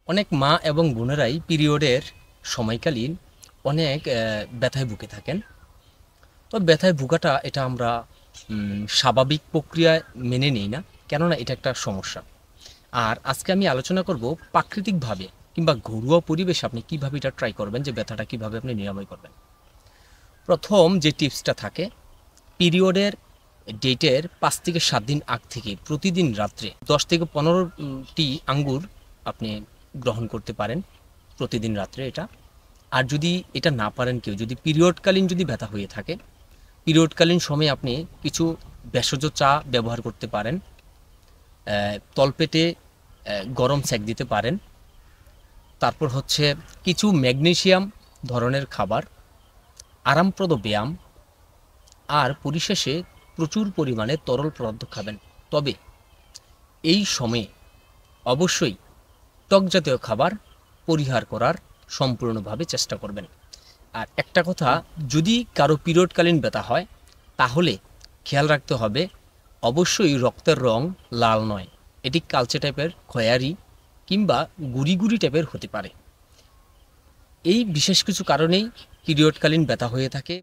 অনেক মা এবং বোনেরাই পিরিয়ডের সময়কালীন অনেক ব্যথায় ভুগে থাকেন। তো ব্যথায় ভুগাটা এটা আমরা স্বাভাবিক প্রক্রিয়ায় মেনে নিই না, কেননা এটা একটা সমস্যা। আর আজকে আমি আলোচনা করব প্রাকৃতিকভাবে কিংবা ঘরোয়া পরিবেশে আপনি কিভাবে এটা ট্রাই করবেন, যে ব্যথাটা কিভাবে আপনি নিরাময় করবেন। প্রথম যে টিপসটা থাকে, পিরিয়ডের ডেটের 5 থেকে 7 দিন আগ থেকে প্রতিদিন রাত্রে 10 থেকে 15টি আঙ্গুর আপনি গ্রহণ করতে পারেন প্রতিদিন রাত্রে এটা। আর যদি এটা না পারেন, কেউ যদি পিরিয়ডকালীন যদি ব্যথা হয়ে থাকে, পিরিয়ডকালীন সময়ে আপনি কিছু ভেষজ চা ব্যবহার করতে পারেন, তলপেটে গরম সেঁক দিতে পারেন। তারপর হচ্ছে কিছু ম্যাগনেসিয়াম ধরনের খাবার, আরামপ্রদ ব্যায়াম, আর পরিশেষে প্রচুর পরিমাণে তরল পদার্থ খাবেন। তবে এই সময়ে অবশ্যই টক জাতীয় খাবার পরিহার করার সম্পূর্ণভাবে চেষ্টা করবেন। আর একটা কথা, যদি কারো পিরিয়ডকালীন ব্যথা হয় তাহলে খেয়াল রাখতে হবে, অবশ্যই রক্তের রং লাল নয়, এটি কালচে টাইপের, খয়েরি কিংবা গুড়ি গুড়ি টাইপের হতে পারে। এই বিশেষ কিছু কারণেই পিরিয়ডকালীন ব্যথা হয়ে থাকে।